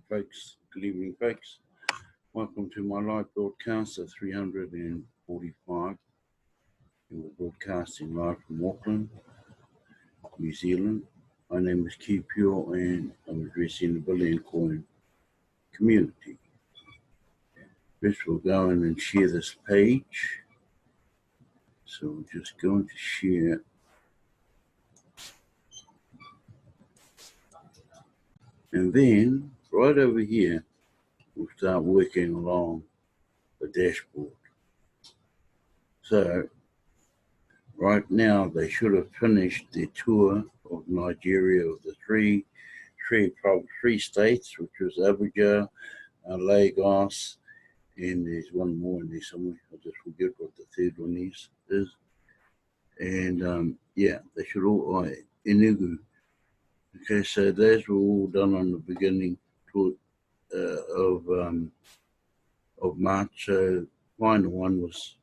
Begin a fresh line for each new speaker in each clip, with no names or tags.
Folks, good evening, folks. Welcome to my live broadcast of 345. We're broadcasting live from Auckland, New Zealand. My name is Keith Pure and I'm addressing the Billion Coin community. First, we'll go in and share this page. So we're just going to share. And then, right over here, we'll start working along the dashboard. So, right now, they should have finished their tour of Nigeria of the three states, which was Abuja, Lagos, and there's one more in there somewhere. I just forget what the third one is. And yeah, they should all Enugu. Okay, so those were all done on the beginning of March. So final one was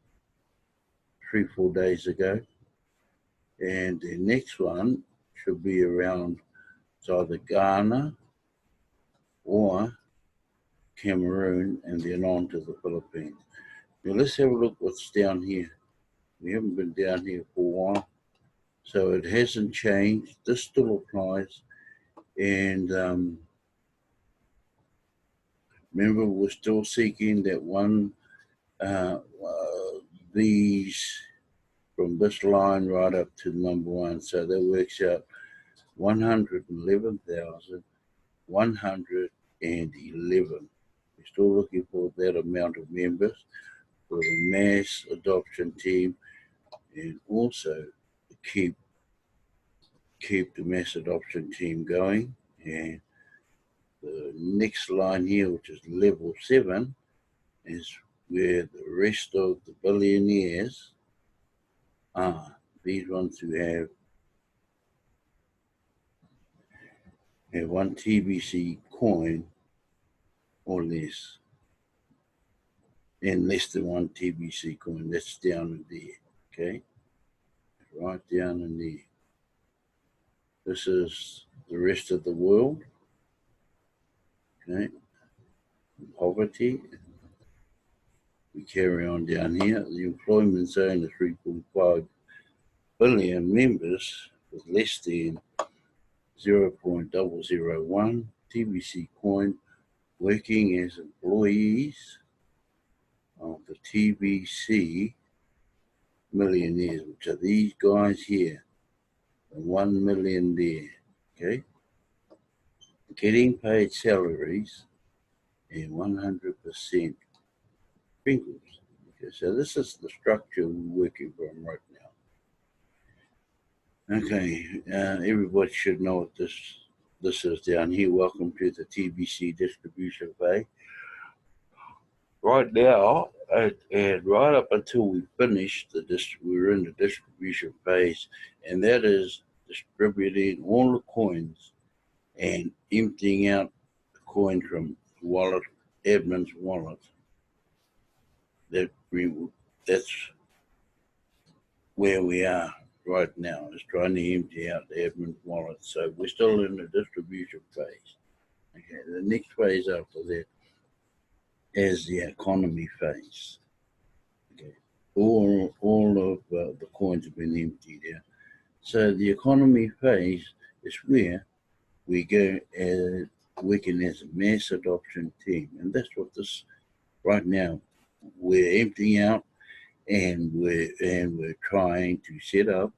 3-4 days ago, and the next one should be around either Ghana or Cameroon, and then on to the Philippines. Now let's have a look what's down here. We haven't been down here for a while, so it hasn't changed. This still applies, and remember, we're still seeking that one, these from this line right up to number one, so that works out 111,111. We're still looking for that amount of members for the mass adoption team, and also keep the mass adoption team going. And the next line here, which is level 7, is where the rest of the billionaires are. These ones who have one TBC coin or less, and less than one TBC coin. That's down in there, okay? Right down in there. This is the rest of the world, okay? Poverty. We carry on down here. The employment zone is 3.5 billion members with less than 0.001 TBC coin working as employees of the TBC millionaires, which are these guys here, the 1 million there, okay? Getting paid salaries and 100% sprinkles. Okay, so this is the structure we're working from right now. Okay, everybody should know what this is down here. Welcome to the TBC distribution phase. Right now, and right up until we finish we're in the distribution phase, and that is distributing all the coins and emptying out the coin from admin's wallet. That's where we are right now, is trying to empty out the admin's wallet. So we're still in the distribution phase. Okay, the next phase after that is the economy phase. Okay, all of the coins have been emptied out. So the economy phase is where we go working as a mass adoption team, and that's what this right now. We're emptying out, and we're trying to set up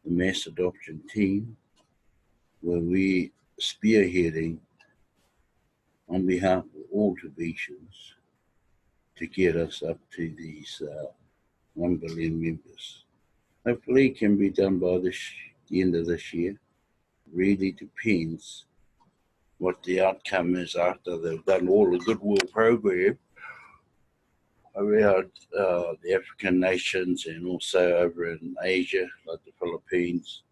the mass adoption team, where we spearheading on behalf of all Tahitians to get us up to these 1 billion members. Hopefully it can be done by the end of this year. Really depends what the outcome is after they've done all the goodwill program around the African nations and also over in Asia, like the Philippines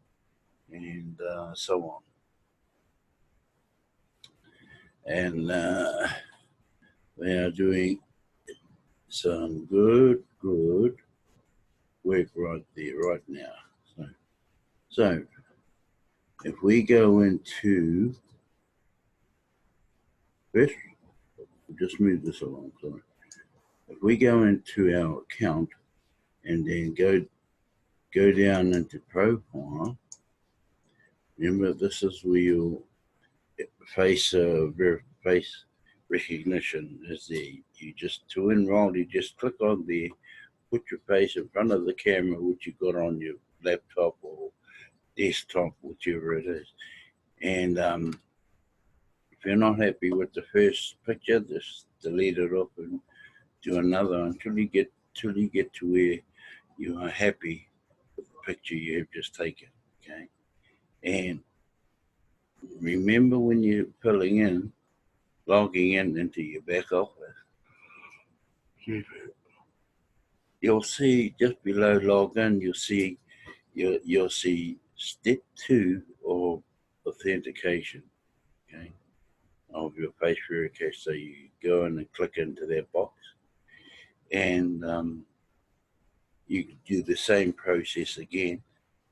and so on. And they are doing some good work right there, right now. So if we go into First, we'll just move this along. Sorry. If we go into our account and then go down into profile, remember this is where your face face recognition is there. You just to enroll, you just click on there, put your face in front of the camera, which you got on your laptop or desktop, whichever it is. And if you're not happy with the first picture, just delete it off and do another until you get to where you are happy with the picture you have just taken. Okay. And remember when you're logging in into your back office, you'll see just below login, you'll see step 2 of authentication, okay, of your face verification. So you go in and click into that box, and you do the same process again.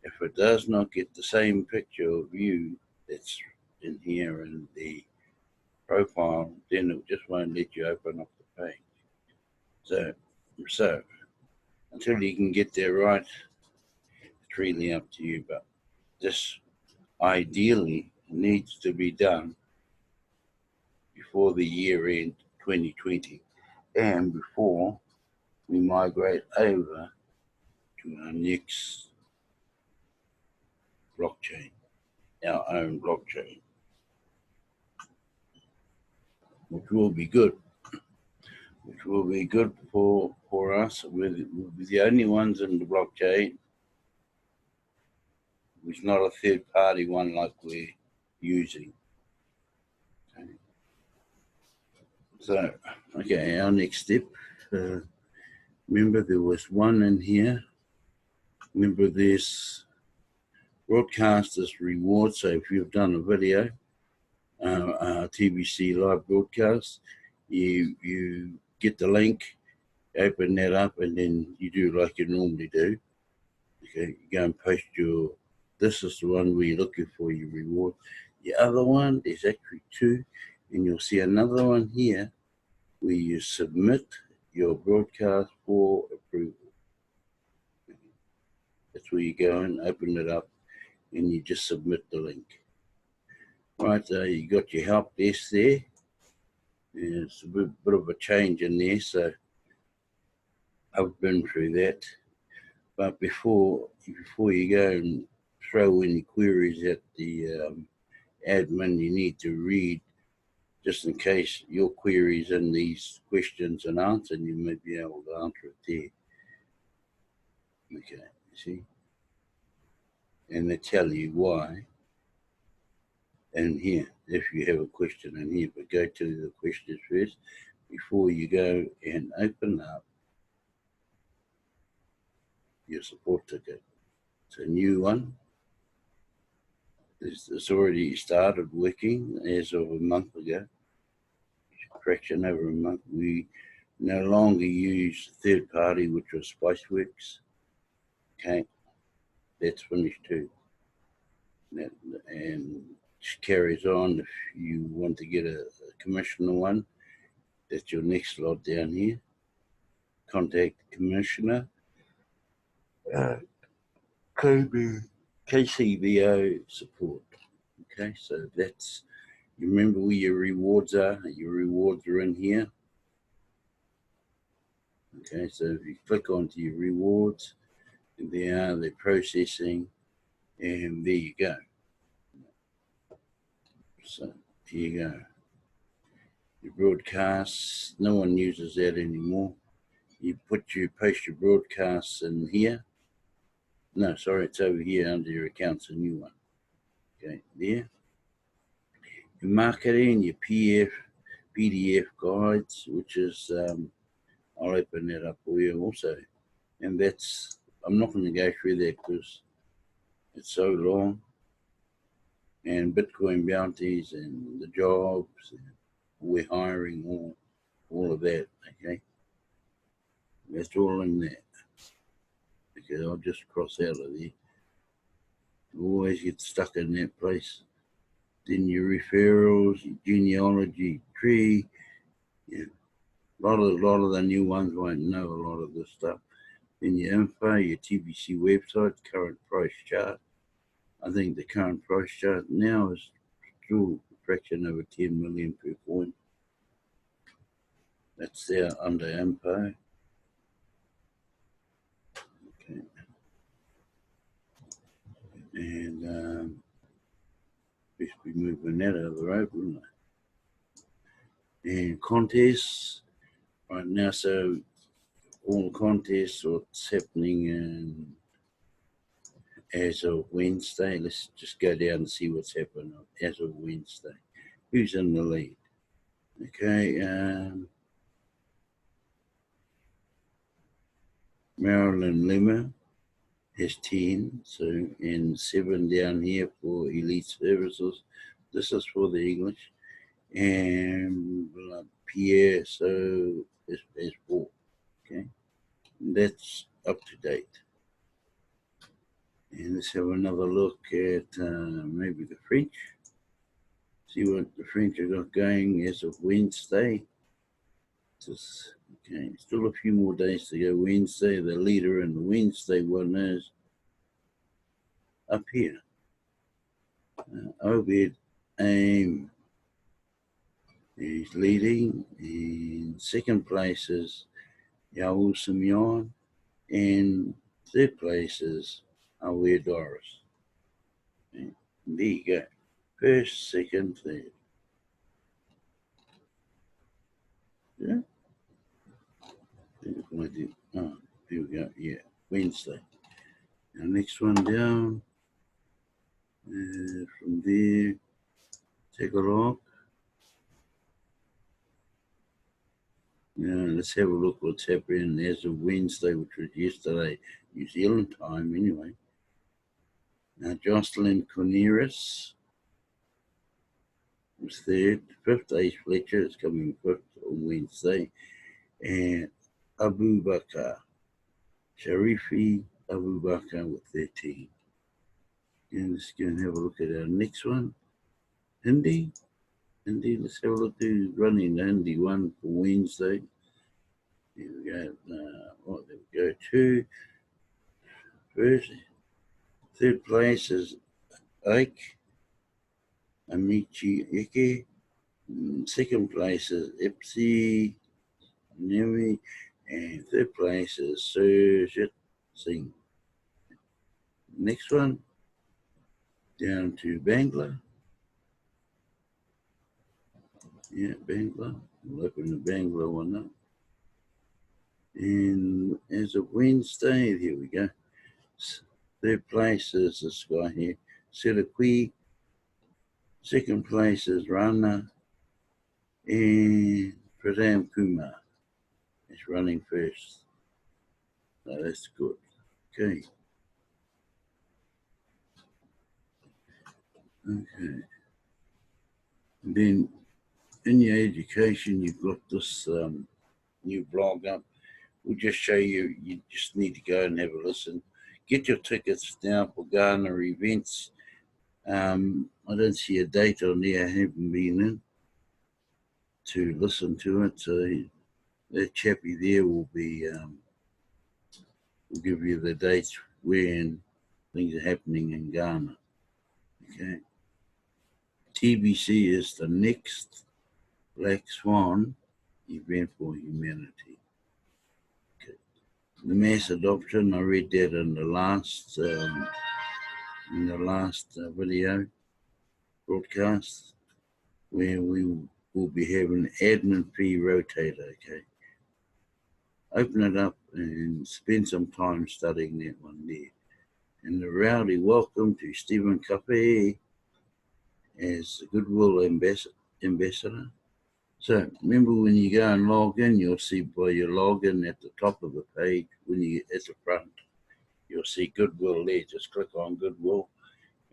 If it does not get the same picture of you that's in here in the profile, then it just won't let you open up the page. So until you can get there right, it's really up to you. But this ideally needs to be done before the year end 2020 and before we migrate over to our next blockchain, our own blockchain, which will be good. Which will be good for us. We'll be the only ones in the blockchain. It's not a third party one like we're using. Okay. So, okay, our next step. Remember, there was one in here. Remember, there's broadcasters reward. So, if you've done a video, TBC live broadcast, you get the link, open that up, and then you do like you normally do. Okay, you go and post your. This is the one where you're looking for your reward. The other one, there's actually 2, and you'll see another one here where you submit your broadcast for approval. That's where you go and open it up, and you just submit the link. Right, you got your help desk there. And it's a bit of a change in there, so I've been through that. But before you go and throw any queries at the admin, you need to read, just in case your queries in these questions and answers, you may be able to answer it there. Okay, see? And they tell you why. And here, if you have a question in here, but go to the questions first before you go and open up your support ticket. It's a new one. It's already started working as of a month ago. Fraction over a month. We no longer use third party, which was Spiceworks. Okay, that's finished too. And carries on. If you want to get a commissioner one, that's your next lot down here. Contact the commissioner. KCBO support. Okay, so that's, you remember where your rewards are? Your rewards are in here. Okay, so if you click onto your rewards, and they're processing, and there you go. So here you go. Your broadcasts, no one uses that anymore. You post your broadcasts in here. No, sorry, it's over here under your accounts, a new one. Okay, there. Your marketing, your PDF guides, which is, I'll open that up for you also. And that's, I'm not going to go through that because it's so long. And Bitcoin bounties and the jobs, and we're hiring, all of that, okay? That's all in there. Okay, I'll just cross out of there. You always get stuck in that place. Then your referrals, your genealogy tree. Yeah. A lot of the new ones won't know a lot of this stuff. Then your info, your TBC website, current price chart. I think the current price chart now is still a fraction over 10 million per coin. That's there under info. Okay. And best be moving that out of the road, wouldn't I? And contests right now, so all the contests, what's happening as of Wednesday. Let's just go down and see what's happening as of Wednesday. Who's in the lead? Okay, Marilyn Lima has 10, so and 7 down here for Elite Services. This is for the English. And Pierre, so is 4. Okay, that's up to date. And let's have another look at maybe the French. See what the French have got going as of Wednesday. Okay, still a few more days to go. Wednesday, the leader in the Wednesday one is up here. Obed Aim is leading. In second place is Yaul Simeon. And third place is Aware Doris. Okay, there you go. First, second, third. Yeah. Oh, there we go. Yeah, Wednesday. Now, next one down. From there, take a look. Now, let's have a look what's happening as of Wednesday, which was yesterday, New Zealand time anyway. Now, Jocelyn Corneris was third. Fifth, Ace Fletcher is coming fifth on Wednesday. And Abu Bakr, Sharifi Abu Bakr with 13. And let's go and have a look at our next one. Hindi, let's have a look who's running the Hindi one for Wednesday. There we go. There we go. 2. First, third place is Ike Amici Ike. Second place is Ipsy Nemi. And third place is Surjit Singh. Next one, down to Bangla. Yeah, Bangla. We'll open the Bangla one up. And as of Wednesday, here we go. Third place is this guy here, Silakwi. Second place is Rana. And Pradam Kumar is running first. So that's good. Okay. Okay. And then in your education, you've got this new blog up. We'll just show you, you just need to go and have a listen. Get your tickets now for Ghana events. I don't see a date on there, I haven't been in to listen to it. So that chappie there will be, will give you the dates when things are happening in Ghana. Okay. TBC is the next Black Swan event for humanity. Okay. The mass adoption, I read that in the last video broadcast, where we will be having admin fee rotator. Okay. Open it up and spend some time studying that one there. And a rowdy welcome to Stephen Kape as the Goodwill Ambassador. So remember, when you go and log in, you'll see by your login at the top of the page, when you get at the front, you'll see Goodwill there. Just click on Goodwill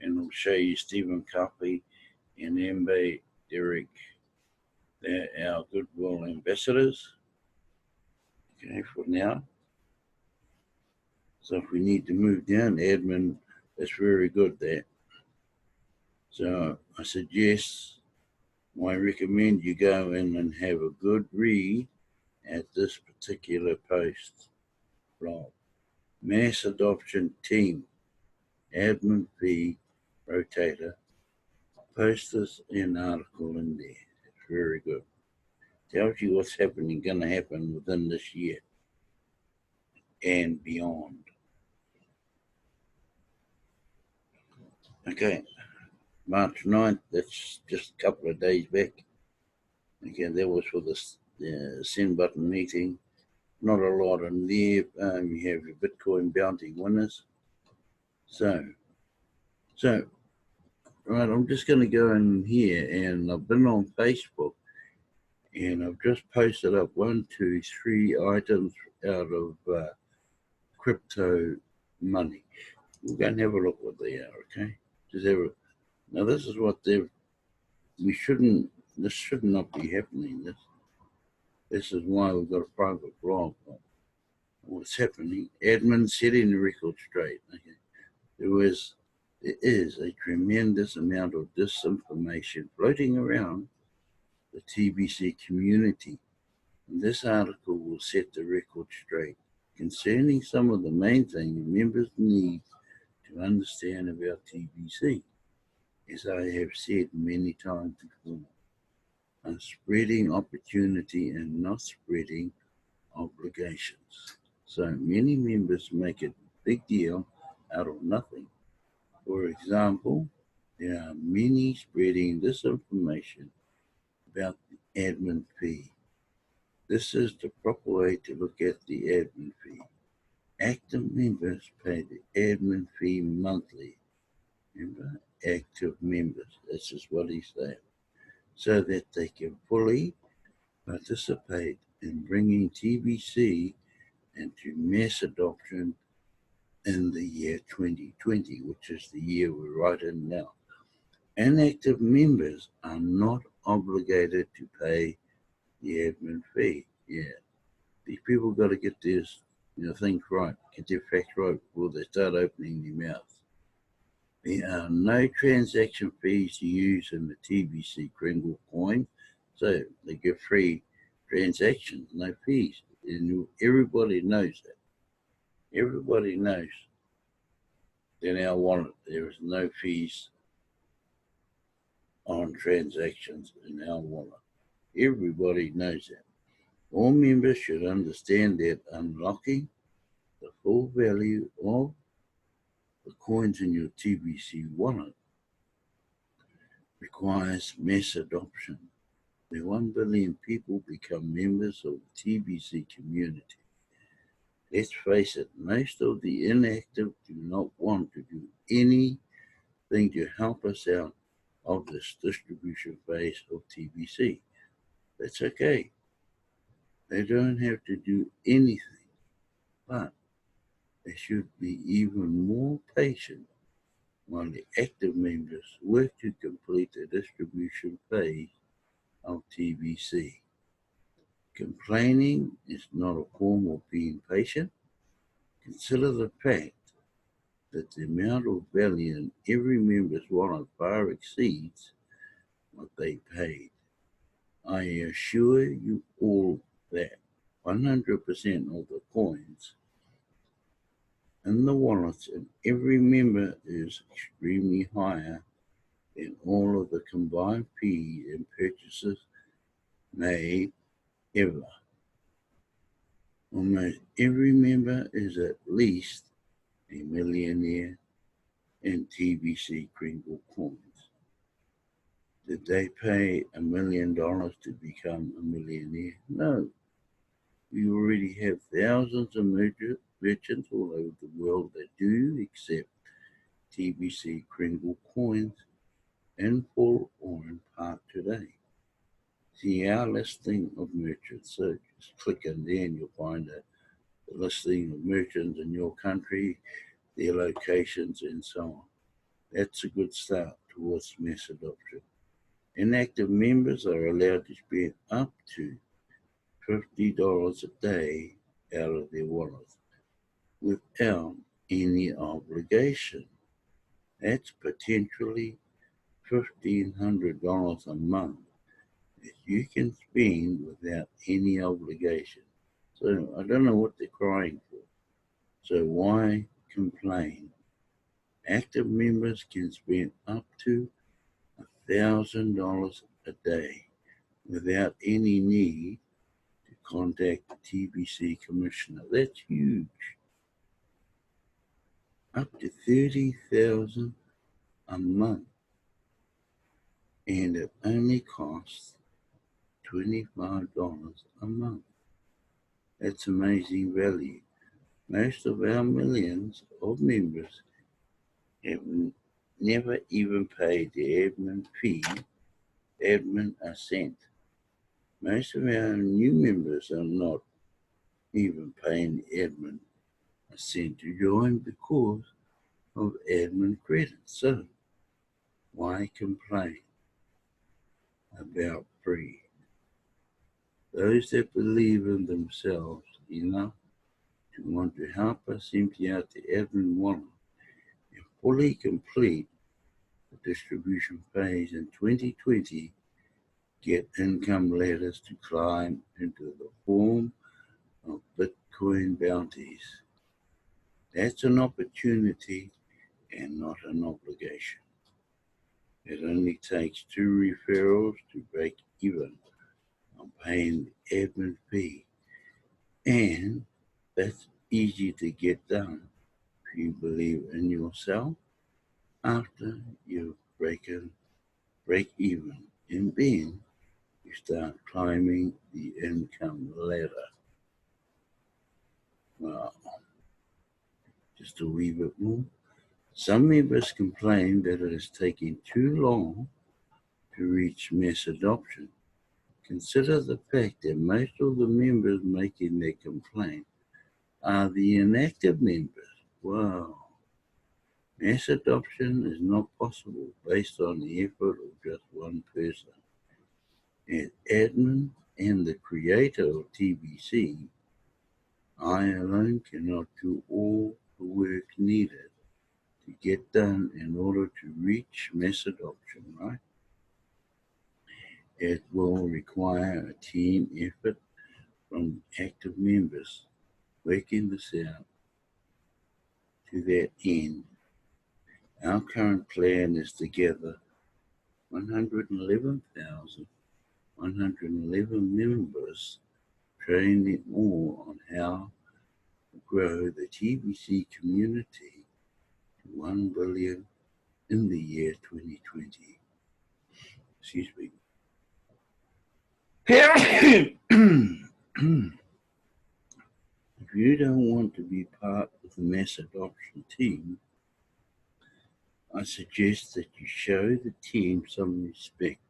and it'll show you Stephen Kape and Ambe Derek. They're our Goodwill ambassadors. Okay, for now. So if we need to move down, admin, that's very good there. So I suggest, I recommend you go in and have a good read at this particular post blog. Mass adoption team, admin fee rotator. Post this in article in there. It's very good. Tells you what's happening, going to happen within this year and beyond. Okay, March 9th, that's just a couple of days back. Okay, that was for the send button meeting. Not a lot in there. You have your Bitcoin bounty winners. So, right, I'm just going to go in here, and I've been on Facebook, and I've just posted up 1, 2, 3 items out of crypto money. We'll go and have a look what they are, okay? Just have a, now this is what they've, this should not be happening. This is why we've got a private blog. What's happening? Admin setting the record straight. Okay. There is a tremendous amount of disinformation floating around the TBC community. And this article will set the record straight concerning some of the main things members need to understand about TBC. As I have said many times before, spreading opportunity and not spreading obligations. So many members make a big deal out of nothing. For example, there are many spreading disinformation about the admin fee. This is the proper way to look at the admin fee. Active members pay the admin fee monthly. Remember, active members, this is what he's saying, so that they can fully participate in bringing TBC into mass adoption in the year 2020, which is the year we're right in now. Inactive members are not obligated to pay the admin fee. Yeah, these people got to get this, things right, get their facts right before they start opening their mouths. There are no transaction fees to use in the TBC Kringle coin, so they get free transactions, no fees, and everybody knows that. Everybody knows in our wallet there is no fees on transactions in our wallet. Everybody knows that. All members should understand that unlocking the full value of the coins in your TBC wallet requires mass adoption. The 1 billion people become members of the TBC community. Let's face it, most of the inactive do not want to do anything to help us out of this distribution phase of TBC. That's okay. They don't have to do anything, but they should be even more patient while the active members work to complete the distribution phase of TBC. Complaining is not a form of being patient. Consider the fact that the amount of value in every member's wallet far exceeds what they paid. I assure you all that 100% of the coins in the wallets in every member is extremely higher than all of the combined fees and purchases made ever. Almost every member is at least a millionaire in TBC Kringle coins. Did they pay $1 million to become a millionaire? No. We already have thousands of merchants all over the world that do accept TBC Kringle coins in full or in part today. See our listing of merchants. So just click in there and you'll find the listing of merchants in your country, their locations, and so on. That's a good start towards mass adoption. Inactive members are allowed to spend up to $50 a day out of their wallet without any obligation. That's potentially $1,500 a month that you can spend without any obligation. So I don't know what they're crying for. So why complain? Active members can spend up to $1,000 a day without any need to contact the TVC commissioner. That's huge. Up to $30,000 a month, and it only costs $25 a month. That's amazing value. Most of our millions of members have never even paid the admin fee, admin a cent. Most of our new members are not even paying the admin a cent to join because of admin credits. So why complain about free? Those that believe in themselves enough to want to help us empty out the admin wallet and fully complete the distribution phase in 2020 get income ladders to climb into the form of Bitcoin bounties. That's an opportunity and not an obligation. It only takes 2 referrals to break even on paying the admin fee, and that's easy to get done if you believe in yourself after you break even, and then you start climbing the income ladder. Well, just a wee bit more. Some members complain that it is taking too long to reach mass adoption. Consider the fact that most of the members making their complaint are the inactive members. Wow. Mass adoption is not possible based on the effort of just one person. As admin and the creator of TVC, I alone cannot do all the work needed to get done in order to reach mass adoption, right? It will require a team effort from active members working this out. To that end, our current plan is to gather 111,111 members, train them all on how to grow the TVC community to 1 billion in the year 2020. Excuse me. If you don't want to be part of the mass adoption team, I suggest that you show the team some respect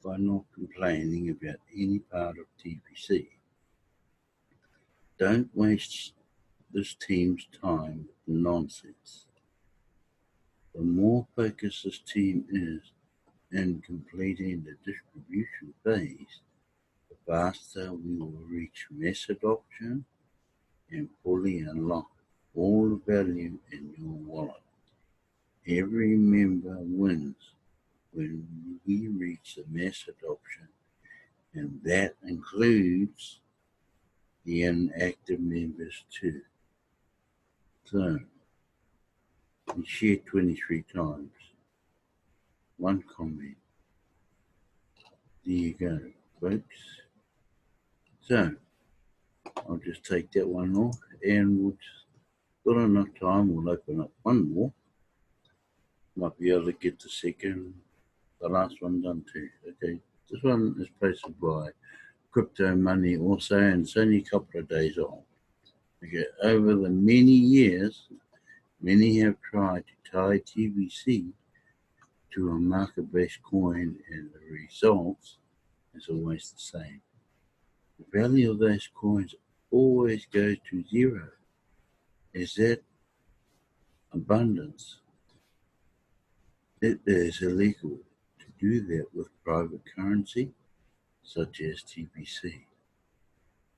by not complaining about any part of TVC. Don't waste this team's time with nonsense. The more focused this team is in completing the distribution phase, the faster we will reach mass adoption and fully unlock all the value in your wallet. Every member wins when we reach the mass adoption, and that includes the inactive members too. So, we shared 23 times. One comment. There you go, folks. So, I'll just take that one off, and we'll just, got enough time, we'll open up one more. Might be able to get the last one done too. Okay, this one is posted by Crypto Money also, and it's only a couple of days old. Okay, over the many years, many have tried to tie TVC to a market-based coin, and the results is always the same. The value of those coins always goes to zero. Is that abundance? It is illegal to do that with private currency, such as TVC.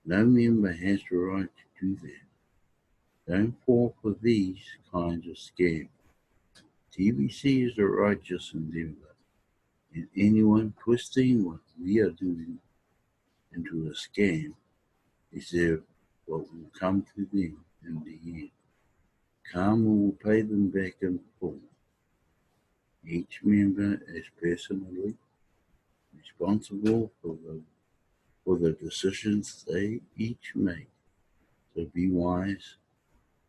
No member has the right to do that. Don't fall for these kinds of scams. TVC is a righteous endeavor. And anyone twisting what we are doing into a scam deserve what will come to them in the end. Karma will pay them back in full. Each member is personally responsible for the decisions they each make. So be wise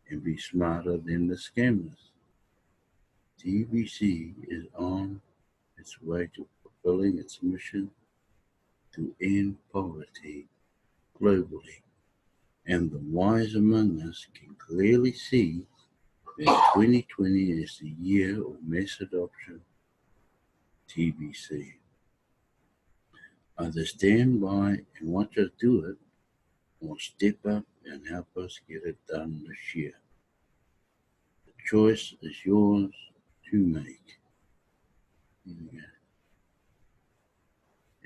and be smarter than the scammers. TBC is on its way to fulfilling its mission to end poverty globally. And the wise among us can clearly see that 2020 is the year of mass adoption TBC. Either stand by and watch us do it, or step up and help us get it done this year. The choice is yours to make.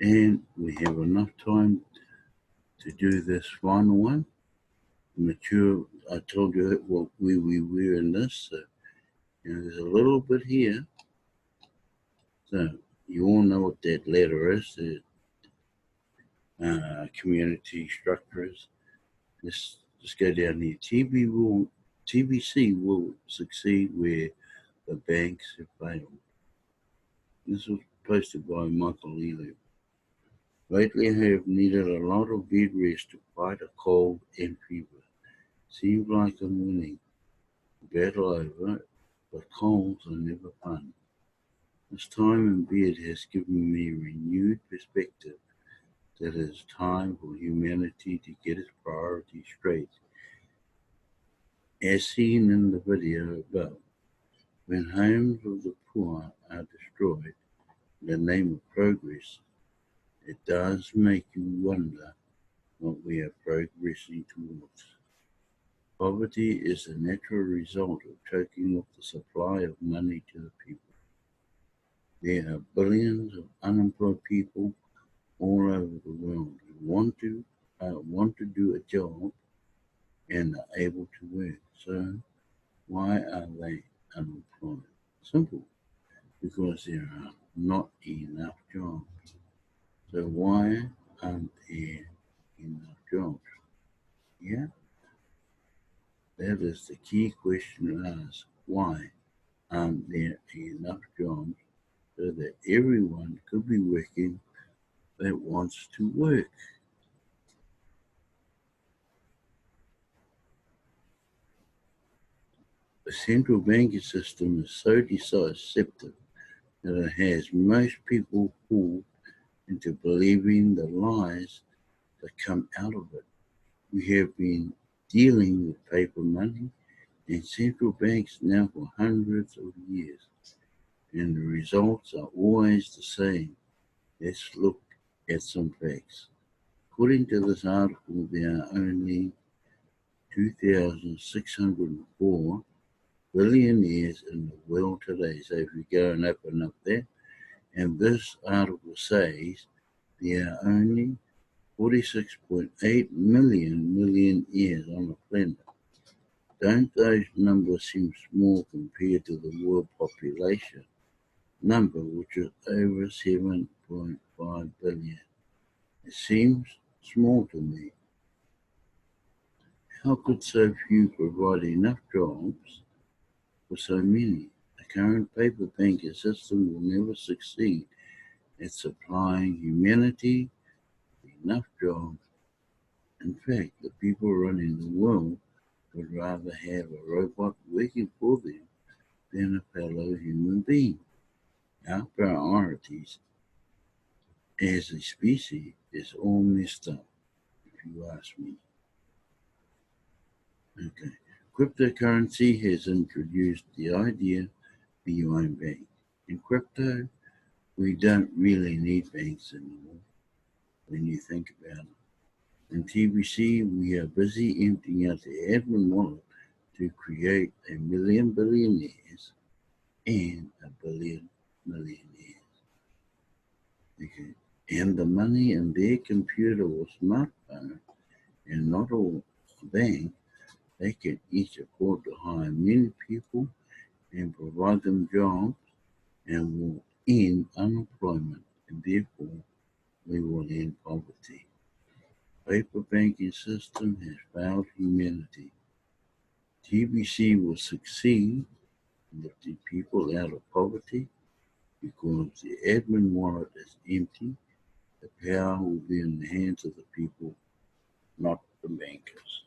And we have enough time to do this final one. Mature, I told you what we were in this. So, there's a little bit here. So you all know what that letter is. The community structures. Just go down here. TBC will succeed where the banks have failed. This was posted by Michael Ely. Lately, I have needed a lot of bed rest to fight a cold and fever. Seems like I'm winning. Battle over, but colds are never fun. This time in bed has given me a renewed perspective that it is time for humanity to get its priorities straight. As seen in the video above, when homes of the poor are destroyed in the name of progress, it does make you wonder what we are progressing towards. Poverty is a natural result of choking off the supply of money to the people. There are billions of unemployed people all over the world who want to do a job and are able to work. So why are they unemployed? Simple, because there are not enough jobs. So why aren't there enough jobs? Yeah, that is the key question to ask. Why aren't there enough jobs so that everyone could be working that wants to work? The central banking system is so deceptive that it has most people fooled into believing the lies that come out of it. We have been dealing with paper money and central banks now for hundreds of years, and the results are always the same. Let's look at some facts. According to this article, there are only 2,604 billionaires in the world today. So if you go and open up there, and this article says there are only 46.8 million years on the planet. Don't those numbers seem small compared to the world population number, which is over 7.5 billion? It seems small to me. How could so few provide enough jobs for so many? The current paper banking system will never succeed at supplying humanity enough jobs. In fact, the people running the world would rather have a robot working for them than a fellow human being. Our priorities as a species is all messed up, if you ask me. Okay. Cryptocurrency has introduced the idea of your own bank. In crypto, we don't really need banks anymore when you think about it. In TBC, we are busy emptying out the admin wallet to create a million billionaires and a billion millionaires. Okay. And the money in their computer or smartphone, and not all a bank, they can each afford to hire many people and provide them jobs and will end unemployment, and therefore we will end poverty. Paper banking system has failed humanity. TBC will succeed in lifting people out of poverty because the admin wallet is empty. The power will be in the hands of the people, not the bankers.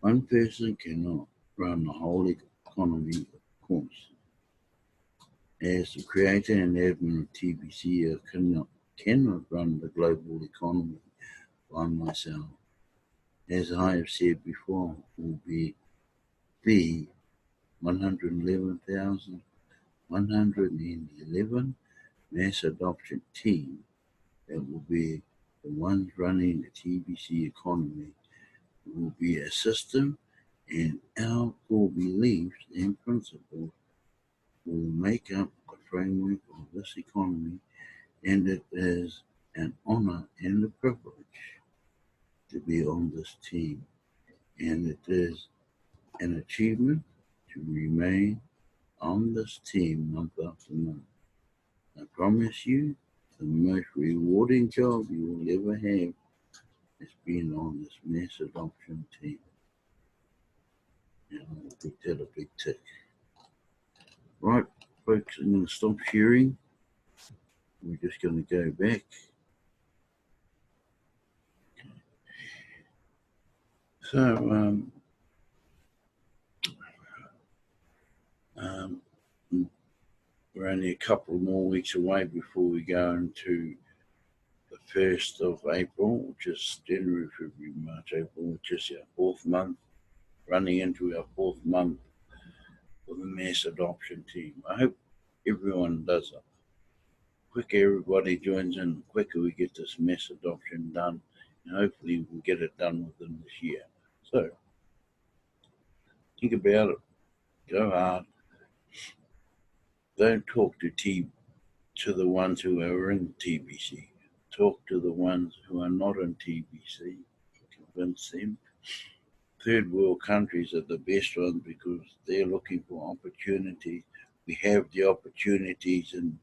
One person cannot run the whole economy, of course. As the creator and admin of TBC, I cannot run the global economy by myself. As I have said before, will be the 111,111 mass adoption team that will be the ones running the TBC economy. It will be a system, and our core beliefs and principles will make up the framework of this economy, and it is an honor and a privilege to be on this team, and it is an achievement to remain on this team month after month. I promise you, the most rewarding job you will ever have is being on this mass adoption team. And I'll give that a big tick. Right, folks, I'm going to stop sharing. We're just going to go back. So, we're only a couple more weeks away before we go into the 1st of April, which is January, February, March, April, which is our 4th month, running into our 4th month of the mass adoption team. I hope everyone does it. Quicker everybody joins in, the quicker we get this mass adoption done, and hopefully we'll get it done within this year. So, think about it. Go hard. Don't talk to the ones who are in TBC. Talk to the ones who are not in TBC. Convince them. Third world countries are the best ones because they're looking for opportunities. We have the opportunities in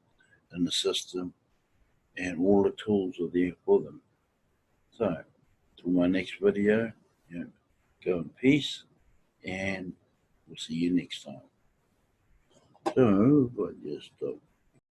the system, and all the tools are there for them. So, till my next video, go in peace, and we'll see you next time. So, I just